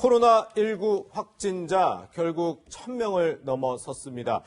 코로나19 확진자 결국 1000명을 넘어섰습니다.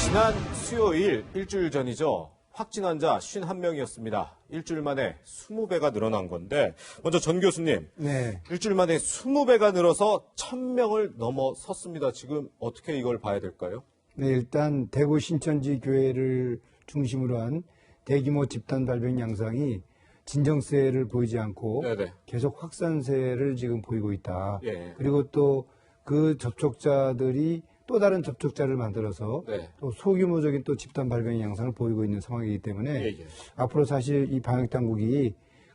지난 수요일 일주일 전이죠. 확진 환자 51명이었습니다. 일주일 만에 20배가 늘어난 건데 먼저 전 교수님. 네. 일주일 만에 20배가 늘어서 1000명을 넘어섰습니다. 지금 어떻게 이걸 봐야 될까요? 네, 일단 대구 신천지 교회를 중심으로 한 대규모 집단 발병 양상이 진정세를 보이지 않고 네네. 계속 확산세를 지금 보이고 있다. 예. 그리고 또 그 접촉자들이 또 다른 접촉자를 만들어서 네. 또 소규모적인 또 집단 발병 양상을 보이고 있는 상황이기 때문에 예. 앞으로 사실 이 방역 당국이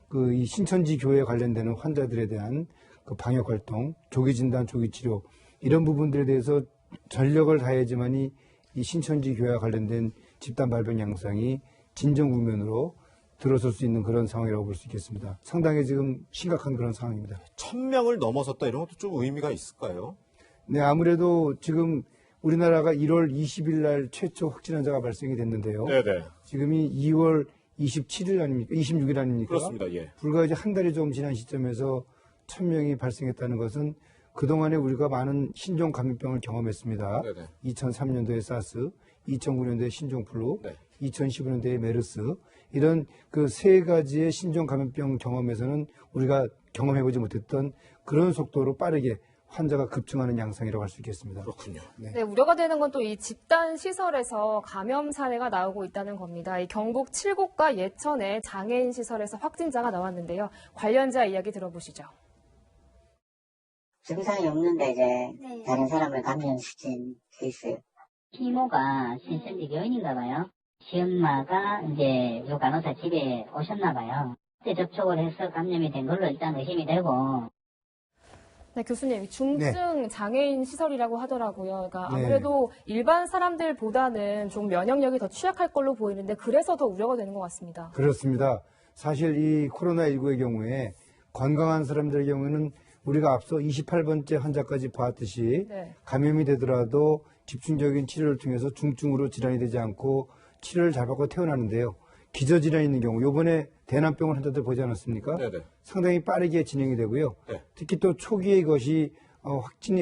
그 이 신천지 교회에 관련되는 환자들에 대한 그 방역 활동, 조기 진단, 조기 치료 이런 부분들에 대해서 전력을 다해야지만이 이 신천지 교회와 관련된 집단 발병 양상이 진정 국면으로 들어설 수 있는 그런 상황이라고 볼 수 있겠습니다. 상당히 지금 심각한 그런 상황입니다. 1000명을 넘어섰다 이런 것도 좀 의미가 있을까요? 네, 아무래도 지금 우리나라가 1월 20일 날 최초 확진 환자가 발생이 됐는데요. 네네. 지금이 2월 27일 아닙니까? 26일 아닙니까? 그렇습니다. 예. 불과 이제 한 달이 좀 지난 시점에서 1000명이 발생했다는 것은 그동안에 우리가 많은 신종 감염병을 경험했습니다. 네네. 2003년도에 사스, 2009년도에 신종플루, 네. 2015년도에 메르스 이런 그 세 가지의 신종 감염병 경험에서는 우리가 경험해보지 못했던 그런 속도로 빠르게 환자가 급증하는 양상이라고 할 수 있겠습니다. 그렇군요. 네, 우려가 되는 건 또 이 집단 시설에서 감염 사례가 나오고 있다는 겁니다. 이 경북 칠곡과 예천의 장애인 시설에서 확진자가 나왔는데요. 관련자 이야기 들어보시죠. 증상이 없는데 이제 네. 다른 사람을 감염시킨 케이스. 이모가 신천지 교인인가 봐요. 시엄마가 이제 요 간호사 집에 오셨나 봐요. 그때 접촉을 해서 감염이 된 걸로 일단 의심이 되고. 네, 교수님, 중증 장애인 시설이라고 하더라고요. 그러니까 네. 아무래도 일반 사람들보다는 좀 면역력이 더 취약할 걸로 보이는데 그래서 더 우려가 되는 것 같습니다. 그렇습니다. 사실 이 코로나19의 경우에 건강한 사람들의 경우에는 우리가 앞서 28번째 환자까지 봤듯이 네. 감염이 되더라도 집중적인 치료를 통해서 중증으로 질환이 되지 않고 치료를 잘 받고 퇴원하는데요. 기저질환이 있는 경우, 요번에 대남병원 환자들 보지 않았습니까? 네네. 상당히 빠르게 진행이 되고요. 네. 특히 또 초기에 이것이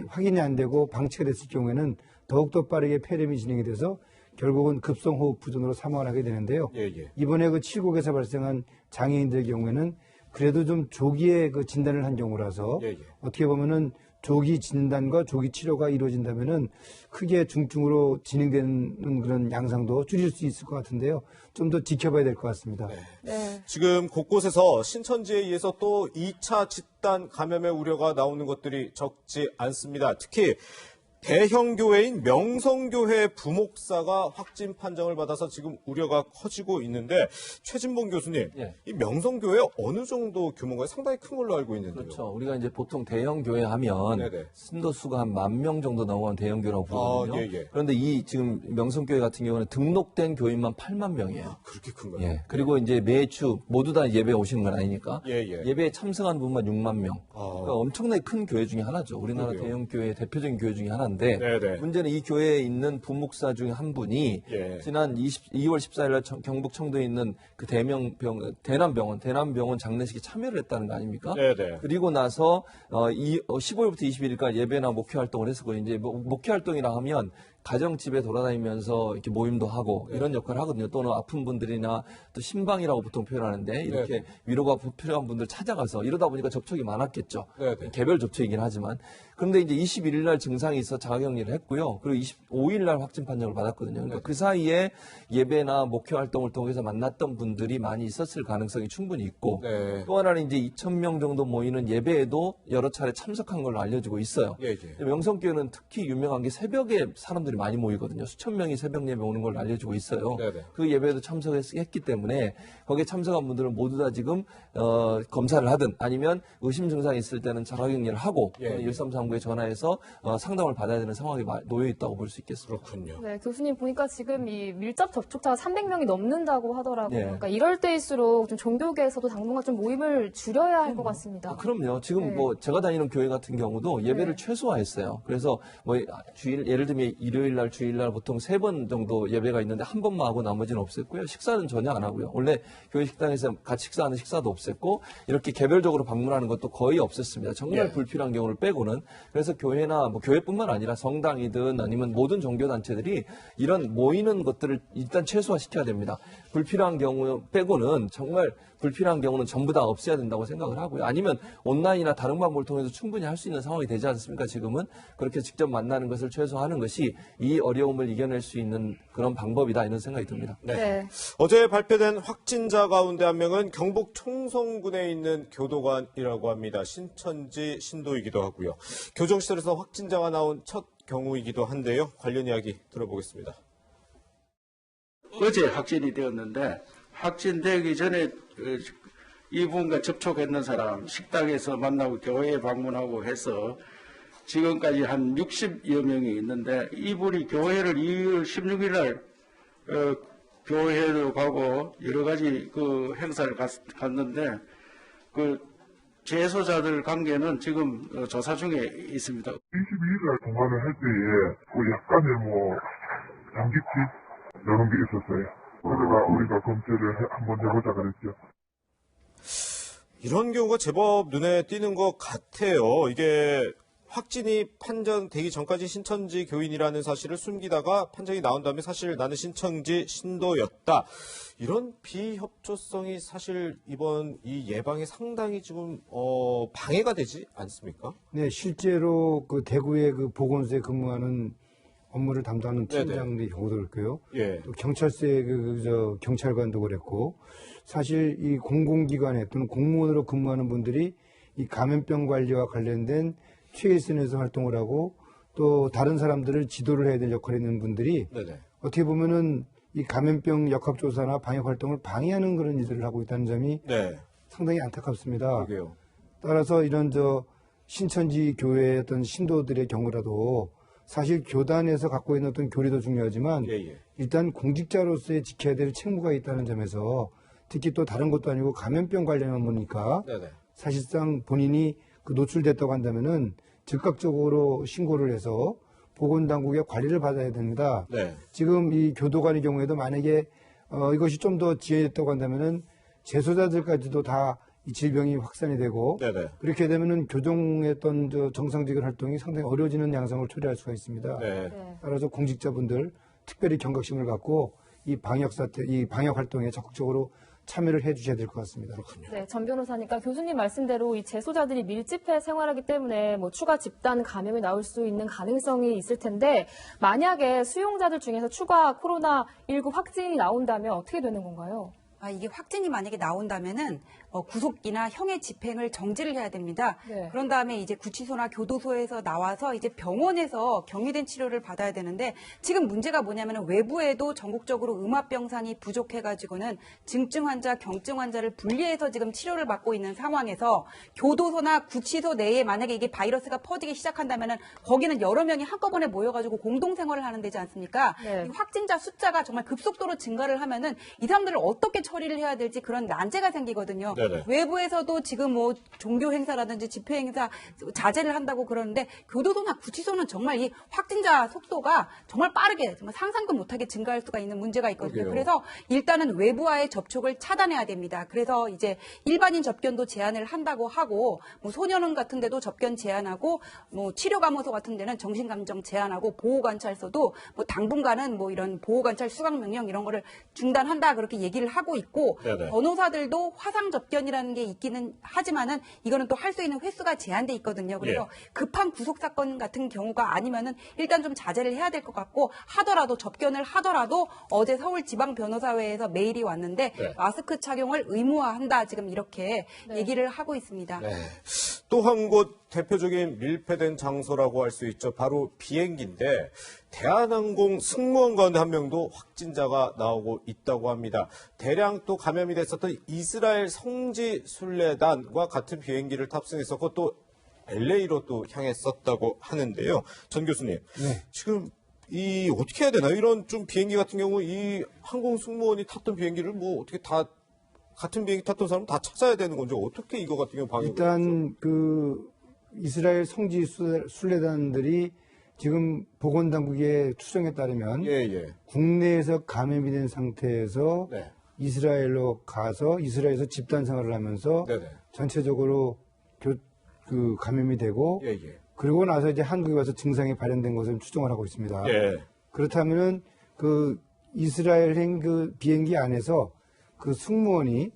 확인이 안 되고 방치가 됐을 경우에는 더욱더 빠르게 폐렴이 진행이 돼서 결국은 급성호흡 부전으로 사망을 하게 되는데요. 예. 이번에 그 칠곡에서 발생한 장애인들의 경우에는 그래도 좀 조기에 그 진단을 한 경우라서 예. 어떻게 보면은 조기 진단과 조기 치료가 이루어진다면은 크게 중증으로 진행되는 그런 양상도 줄일 수 있을 것 같은데요. 좀 더 지켜봐야 될 것 같습니다. 네. 지금 곳곳에서 신천지에 의해서 또 2차 집단 감염의 우려가 나오는 것들이 적지 않습니다. 특히 대형 교회인 명성교회 부목사가 확진 판정을 받아서 지금 우려가 커지고 있는데 최진봉 교수님, 예. 이 명성교회 어느 정도 규모가 상당히 큰 걸로 알고 있는데요. 그렇죠. 우리가 이제 보통 대형 교회 하면 네네. 신도 수가 한 10,000명 정도 넘어간 대형 교회라고 부르거든요. 예. 그런데 이 지금 명성교회 같은 경우는 등록된 교인만 8만 명이에요. 그렇게 큰가요? 예. 그리고 이제 매주 모두 다 예배 오시는 건 아니니까 예. 예배에 참석한 분만 6만 명. 그러니까 엄청나게 큰 교회 중에 하나죠. 우리나라 그러게요. 대형 교회 대표적인 교회 중에 하나인데 네네. 문제는 이 교회에 있는 부목사 중에 한 분이 예. 지난 2월 14일 날 경북 청도에 있는 그 대남병원 장례식에 참여를 했다는 거 아닙니까? 네네. 그리고 나서 15일부터 21일까지 예배나 목회 활동을 했었고 이제 목회 활동이라 하면 가정집에 돌아다니면서 이렇게 모임도 하고 이런 역할을 하거든요. 또는 아픈 분들이나 또 신방이라고 보통 표현하는데 이렇게 위로가 필요한 분들 찾아가서 이러다 보니까 접촉이 많았겠죠. 네네. 개별 접촉이긴 하지만. 그런데 이제 21일 날 증상이 있어 자가격리를 했고요. 그리고 25일 날 확진 판정을 받았거든요. 그러니까 그 사이에 예배나 목회 활동을 통해서 만났던 분들이 많이 있었을 가능성이 충분히 있고 네. 또 하나는 이제 2,000명 정도 모이는 예배에도 여러 차례 참석한 걸로 알려지고 있어요. 예. 명성교회는 특히 유명한 게 새벽에 사람들이 많이 모이거든요. 수천 명이 새벽 예배 오는 걸로 알려지고 있어요. 네네. 그 예배에도 참석했기 때문에 거기에 참석한 분들은 모두 다 지금 검사를 하든 아니면 의심 증상이 있을 때는 자가격리를 하고 예. 1339에 전화해서 상담을 받아야 되는 상황이 놓여 있다고 볼 수 있겠습니다. 그렇군요. 네, 교수님 보니까 지금 이 밀접 접촉자가 300명이 넘는다고 하더라고요. 네. 그러니까 이럴 때일수록 좀 종교계에서도 당분간 좀 모임을 줄여야 할 것 같습니다. 그럼요. 지금 네. 뭐 제가 다니는 교회 같은 경우도 예배를 네. 최소화했어요. 그래서 뭐 주일 예를 들면 일요일 일요일날, 주일날 보통 3번 정도 예배가 있는데 한 번만 하고 나머지는 없앴고요. 식사는 전혀 안 하고요. 원래 교회 식당에서 같이 식사하는 식사도 없앴고 이렇게 개별적으로 방문하는 것도 거의 없앴습니다. 정말 예. 불필요한 경우를 빼고는. 그래서 교회나 뭐 교회뿐만 아니라 성당이든 아니면 모든 종교단체들이 이런 모이는 것들을 일단 최소화시켜야 됩니다. 불필요한 경우 빼고는 정말 불필요한 경우는 전부 다 없애야 된다고 생각을 하고요. 아니면 온라인이나 다른 방법을 통해서 충분히 할 수 있는 상황이 되지 않습니까? 지금은 그렇게 직접 만나는 것을 최소화하는 것이 이 어려움을 이겨낼 수 있는 그런 방법이다 이런 생각이 듭니다. 네. 어제 발표된 확진자 가운데 한 명은 경북 총성군에 있는 교도관이라고 합니다. 신천지 신도이기도 하고요. 교정시설에서 확진자가 나온 첫 경우이기도 한데요. 관련 이야기 들어보겠습니다. 어제 확진이 되었는데 확진되기 전에 이분과 접촉했는 사람 식당에서 만나고 교회에 방문하고 해서 지금까지 한 60여 명이 있는데 이분이 교회를 2월 16일 날 교회로 가고 여러 가지 그 행사를 갔는데 그 재소자들 관계는 지금 조사 중에 있습니다. 22일 날 통화를 할 때에 그 약간의 뭐 양기피 이런 게 있었어요. 그러다가 우리가 검체를 한번 해보자 그랬죠. 이런 경우가 제법 눈에 띄는 것 같아요. 이게 확진이 판정되기 전까지 신천지 교인이라는 사실을 숨기다가 판정이 나온 다음에 사실 나는 신천지 신도였다. 이런 비협조성이 사실 이번 이 예방에 상당히 지금 방해가 되지 않습니까? 네, 실제로 그 대구의 그 보건소에 근무하는 업무를 담당하는 네네. 팀장의 경우도 그렇고요. 예. 또 경찰서의 경찰관도 그랬고, 사실 이 공공기관에 또는 공무원으로 근무하는 분들이 이 감염병 관리와 관련된 최일선에서 활동을 하고 또 다른 사람들을 지도를 해야 될 역할이 있는 분들이 네네. 어떻게 보면은 이 감염병 역학조사나 방역 활동을 방해하는 그런 일들을 하고 있다는 점이 네. 상당히 안타깝습니다. 그러게요. 따라서 이런 신천지 교회의 어떤 신도들의 경우라도 사실 교단에서 갖고 있는 어떤 교리도 중요하지만 예. 일단 공직자로서의 지켜야 될 책무가 있다는 점에서 특히 또 다른 것도 아니고 감염병 관련한 거니까 네네. 사실상 본인이 그 노출됐다고 한다면은 즉각적으로 신고를 해서 보건당국의 관리를 받아야 됩니다. 네. 지금 이 교도관의 경우에도 만약에 이것이 좀 더 지연됐다고 한다면은 재소자들까지도 다 이 질병이 확산이 되고 네네. 그렇게 되면은 교정의 어떤 정상적인 활동이 상당히 어려워지는 양상을 초래할 수가 있습니다. 네. 네. 따라서 공직자분들 특별히 경각심을 갖고 이 방역 활동에 적극적으로 참여를 해주셔야 될 것 같습니다. 네, 전 변호사니까 교수님 말씀대로 이 재소자들이 밀집해 생활하기 때문에 뭐 추가 집단 감염이 나올 수 있는 가능성이 있을 텐데 만약에 수용자들 중에서 추가 코로나19 확진이 나온다면 어떻게 되는 건가요? 이게 확진이 만약에 나온다면은 구속기나 형의 집행을 정지를 해야 됩니다. 네. 그런 다음에 이제 구치소나 교도소에서 나와서 이제 병원에서 격리된 치료를 받아야 되는데 지금 문제가 뭐냐면은 외부에도 전국적으로 음압병상이 부족해가지고는 증증 환자, 경증 환자를 분리해서 지금 치료를 받고 있는 상황에서 교도소나 구치소 내에 만약에 이게 바이러스가 퍼지기 시작한다면은 거기는 여러 명이 한꺼번에 모여가지고 공동생활을 하는 데지 않습니까? 네. 이 확진자 숫자가 정말 급속도로 증가를 하면은 이 사람들을 어떻게 처리를 해야 될지 그런 난제가 생기거든요. 네네. 외부에서도 지금 뭐 종교 행사라든지 집회 행사 자제를 한다고 그러는데 교도소나 구치소는 정말 이 확진자 속도가 정말 빠르게 정말 상상도 못하게 증가할 수가 있는 문제가 있거든요. 그러게요. 그래서 일단은 외부와의 접촉을 차단해야 됩니다. 그래서 이제 일반인 접견도 제한을 한다고 하고 뭐 소년원 같은 데도 접견 제한하고 뭐 치료감호소 같은 데는 정신감정 제한하고 보호관찰소도 뭐 당분간은 뭐 이런 보호관찰 수강명령 이런 거를 중단한다 그렇게 얘기를 하고 있고 네네. 변호사들도 화상 접견이라는 게 있기는 하지만은 이거는 또 할 수 있는 횟수가 제한돼 있거든요. 그래서 급한 구속 사건 같은 경우가 아니면은 일단 좀 자제를 해야 될 것 같고 하더라도 접견을 하더라도 어제 서울지방변호사회에서 메일이 왔는데 네. 마스크 착용을 의무화한다 지금 이렇게 얘기를 하고 있습니다. 네. 또 한 곳 대표적인 밀폐된 장소라고 할 수 있죠. 바로 비행기인데 대한항공 승무원 가운데 한 명도 확진자가 나오고 있다고 합니다. 대량 또 감염이 됐었던 이스라엘 성지 순례단과 같은 비행기를 탑승했었고 또 LA로 또 향했었다고 하는데요. 전 교수님, 지금 이 어떻게 해야 되나요? 이런 좀 비행기 같은 경우 이 항공 승무원이 탔던 비행기를 뭐 어떻게 다 같은 비행기 탔던 사람 다 찾아야 되는 건지 어떻게 이거 같은 경우 방역을 일단 그 이스라엘 성지 순례단들이 지금 보건당국의 추정에 따르면 예. 국내에서 감염이 된 상태에서 네. 이스라엘로 가서 이스라엘에서 집단 생활을 하면서 네네. 전체적으로 감염이 되고 예. 그리고 나서 이제 한국에 와서 증상이 발현된 것을 추정을 하고 있습니다. 예. 그렇다면은 그 이스라엘행 그 비행기 안에서 그 승무원이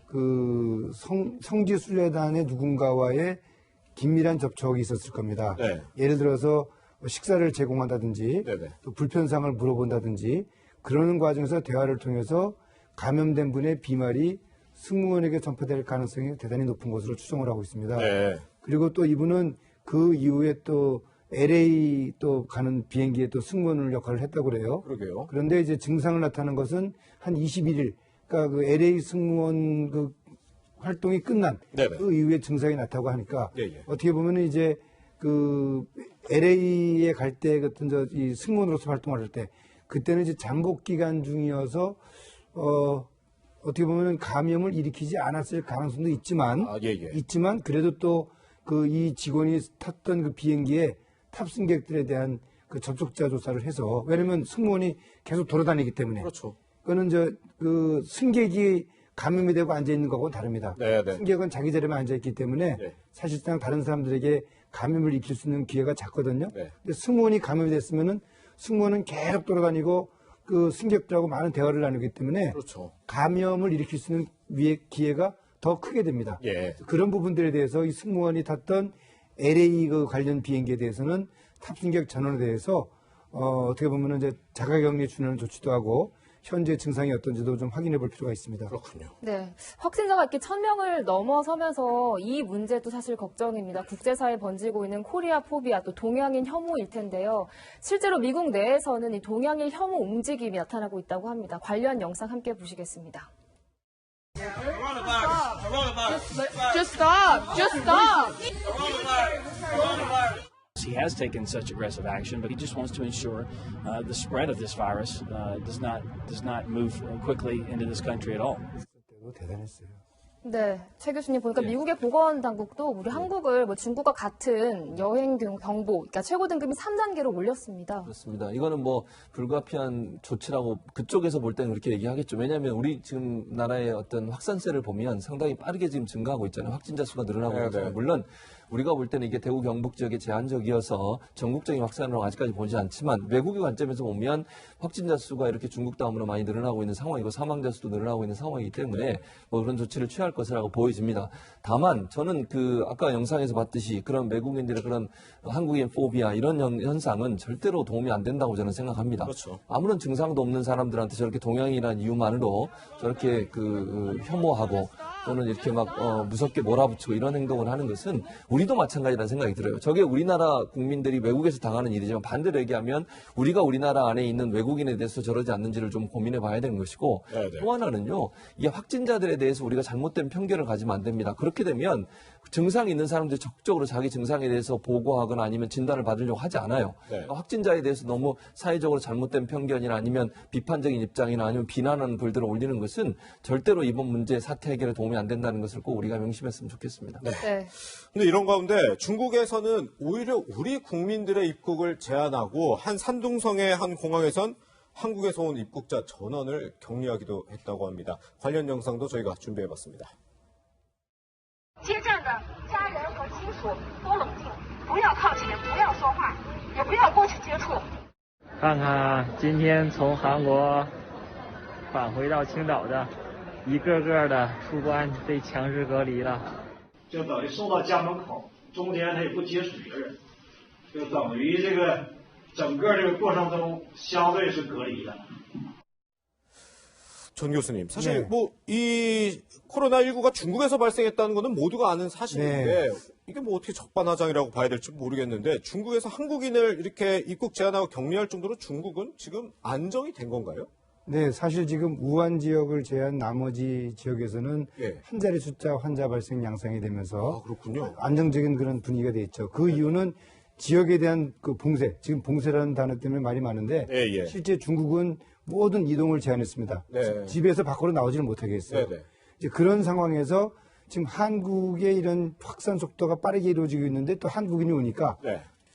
그 성지 순례단의 누군가와의 긴밀한 접촉이 있었을 겁니다. 네. 예를 들어서 식사를 제공한다든지 네네. 또 불편상을 물어본다든지 그러는 과정에서 대화를 통해서 감염된 분의 비말이 승무원에게 전파될 가능성이 대단히 높은 것으로 추정을 하고 있습니다. 네. 그리고 또 이분은 그 이후에 또 LA 또 가는 비행기에 또 승무원 역할을 했다고 그래요. 그러게요. 그런데 이제 증상을 나타낸 것은 한 21일, 그러니까 그 LA 승무원 그 활동이 끝난 네네. 그 이후에 증상이 나타나고 하니까 예. 어떻게 보면 이제 그 LA에 갈 때 같은 이 승무원으로서 활동을 할 때 그때는 이제 잠복 기간 중이어서 어떻게 보면 감염을 일으키지 않았을 가능성도 있지만 있지만 그래도 또 그 이 직원이 탔던 그 비행기에 탑승객들에 대한 그 접촉자 조사를 해서 왜냐면 승무원이 계속 돌아다니기 때문에 그렇죠. 그거는 그 승객이 감염이 되고 앉아 있는 거하고는 다릅니다. 네네. 승객은 자기 자리에만 앉아 있기 때문에 네. 사실상 다른 사람들에게 감염을 일으킬 수 있는 기회가 작거든요. 네. 근데 승무원이 감염이 됐으면은 승무원은 계속 돌아다니고 그 승객들하고 많은 대화를 나누기 때문에 그렇죠. 감염을 일으킬 수 있는 기회가 더 크게 됩니다. 예. 그런 부분들에 대해서 이 승무원이 탔던 LA 그 관련 비행기에 대해서는 탑승객 전원에 대해서 어떻게 보면은 이제 자가격리 준하는 조치도 하고 현재 증상이 어떤지도 좀 확인해 볼 필요가 있습니다. 그렇군요. 네. 확진자가 이렇게 1,000명을 넘어서면서 이 문제도 사실 걱정입니다. 국제사회에 번지고 있는 코리아 포비아 또 동양인 혐오일 텐데요. 실제로 미국 내에서는 이 동양인 혐오 움직임이 나타나고 있다고 합니다. 관련 영상 함께 보시겠습니다. Just stop. Just stop. He has taken such aggressive action, but he just wants to ensure the spread of this virus does not move quickly into this country at all. 대단했어요. 네, 최 교수님 보니까 미국의 보건당국도 우리 한국을 뭐 중국과 같은 여행 경보, 그러니까 최고 등급인 3단계로 올렸습니다. 그렇습니다. 이거는 뭐 불가피한 조치라고 그쪽에서 볼 때는 그렇게 얘기하겠죠. 왜냐하면 우리 지금 나라의 어떤 확산세를 보면 상당히 빠르게 지금 증가하고 있잖아요. 확진자 수가 늘어나고 있잖아요. 물론 우리가 볼 때는 이게 대구 경북 지역에 제한적이어서 전국적인 확산으로 아직까지 보지 않지만 외국의 관점에서 보면 확진자 수가 이렇게 중국 다음으로 많이 늘어나고 있는 상황이고 사망자 수도 늘어나고 있는 상황이기 때문에 뭐 그런 조치를 취할 것이라고 보여집니다. 다만 저는 그 아까 영상에서 봤듯이 그런 외국인들의 그런 한국인 포비아 이런 현상은 절대로 도움이 안 된다고 저는 생각합니다. 그렇죠. 아무런 증상도 없는 사람들한테 저렇게 동양이라는 이유만으로 저렇게 혐오하고 또는 이렇게 막 무섭게 몰아붙이고 이런 행동을 하는 것은 우리도 마찬가지라는 생각이 들어요. 저게 우리나라 국민들이 외국에서 당하는 일이지만 반대로 얘기하면 우리가 우리나라 안에 있는 외국인에 대해서 저러지 않는지를 좀 고민해 봐야 되는 것이고 또 하나는요. 이게 확진자들에 대해서 우리가 잘못된 편견을 가지면 안 됩니다. 그렇게 되면 증상이 있는 사람들이 적극적으로 자기 증상에 대해서 보고하거나 아니면 진단을 받으려고 하지 않아요. 확진자에 대해서 너무 사회적으로 잘못된 편견이나 아니면 비판적인 입장이나 아니면 비난하는 글들을 올리는 것은 절대로 이번 문제 사태 해결에 도움이 안 된다는 것을 꼭 우리가 명심했으면 좋겠습니다. 네. 근데 이런 가운데 중국에서는 오히려 우리 국민들의 입국을 제한하고 한 산둥성의 한 공항에선 한국에서 온 입국자 전원을 격리하기도 했다고 합니다. 관련 영상도 저희가 준비해봤습니다. 接站的家人和亲属都冷静，不要靠近，不要说话，也不要过去接触。看看今天从韩国返回到青岛的，一个个的出关被强制隔离了，就等于送到家门口，中间他也不接触别人，就等于这个整个这个过程中相对是隔离的。 전 교수님, 사실 이 코로나19가 중국에서 발생했다는 것은 모두가 아는 사실인데 이게 뭐 어떻게 적반하장이라고 봐야 될지 모르겠는데 중국에서 한국인을 이렇게 입국 제한하고 격리할 정도로 중국은 지금 안정이 된 건가요? 네, 사실 지금 우한 지역을 제외한 나머지 지역에서는 한 자리 숫자 환자 발생 양상이 되면서 그렇군요. 안정적인 그런 분위기가 돼 있죠. 그 이유는 지역에 대한 그 봉쇄, 지금 봉쇄라는 단어 때문에 말이 많은데 실제 중국은 모든 이동을 제한했습니다. 집에서 밖으로 나오지를 못하게 했어요. 이제 그런 상황에서 지금 한국의 이런 확산 속도가 빠르게 이루어지고 있는데 또 한국인이 오니까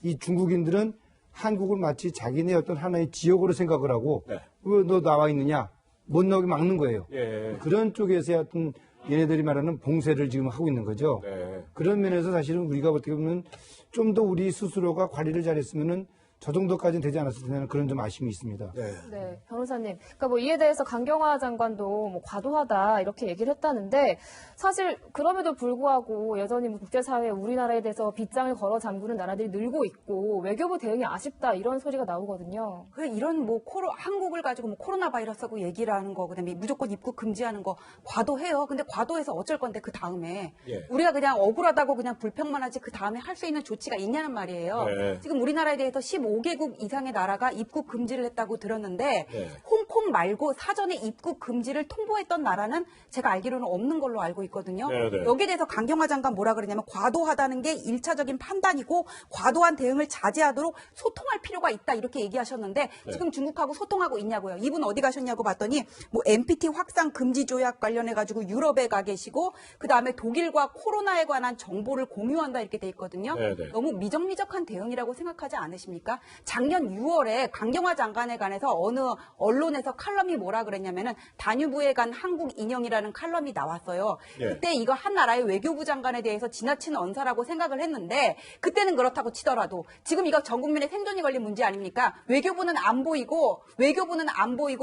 이 중국인들은 한국을 마치 자기네 어떤 하나의 지역으로 생각을 하고 네. 왜 너 나와 있느냐 못 나오게 막는 거예요. 예. 그런 쪽에서의 어떤 얘네들이 말하는 봉쇄를 지금 하고 있는 거죠. 네. 그런 면에서 사실은 우리가 어떻게 보면 좀 더 우리 스스로가 관리를 잘했으면은 저 정도까지는 되지 않았을 텐데 그런 좀 아쉬움이 있습니다. 네, 변호사님. 그러니까 뭐 이에 대해서 강경화 장관도 뭐 과도하다 이렇게 얘기를 했다는데 사실 그럼에도 불구하고 여전히 뭐 국제사회에 우리나라에 대해서 빗장을 걸어 잠그는 나라들이 늘고 있고 외교부 대응이 아쉽다 이런 소리가 나오거든요. 그래 이런 뭐 한국을 가지고 뭐 코로나 바이러스하고 얘기를 하는 거 그다음에 무조건 입국 금지하는 거 과도해요. 근데 과도해서 어쩔 건데 그 다음에 예. 우리가 그냥 억울하다고 그냥 불평만 하지 그 다음에 할 수 있는 조치가 있냐는 말이에요. 네. 지금 우리나라에 대해서 15개국 이상의 나라가 입국 금지를 했다고 들었는데 네. 홍콩 말고 사전에 입국 금지를 통보했던 나라는 제가 알기로는 없는 걸로 알고 있거든요. 네, 네. 여기에 대해서 강경화 장관 뭐라 그러냐면 과도하다는 게 1차적인 판단이고 과도한 대응을 자제하도록 소통할 필요가 있다 이렇게 얘기하셨는데 네. 지금 중국하고 소통하고 있냐고요. 이분 어디 가셨냐고 봤더니 뭐 NPT 확산 금지 조약 관련해 가지고 유럽에 가 계시고 그다음에 독일과 코로나에 관한 정보를 공유한다 이렇게 돼 있거든요. 네, 네. 너무 미적미적한 대응이라고 생각하지 않으십니까? 작년 6월에 강경화 장관에 관해서 어느 언론에서 칼럼이 뭐라 그랬냐면은 다뉴브에 간 한국 인형이라는 칼럼이 나왔어요. 예. 그때 이거 한 나라의 외교부 장관에 대해서 지나친 언사라고 생각을 했는데 그때는 그렇다고 치더라도 지금 이거 전 국민의 생존이 걸린 문제 아닙니까? 외교부는 안 보이고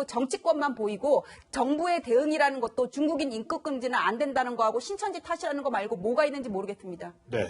정치권만 보이고 정부의 대응이라는 것도 중국인 입국 금지는 안 된다는 거하고 신천지 탓이라는 거 말고 뭐가 있는지 모르겠습니다. 네.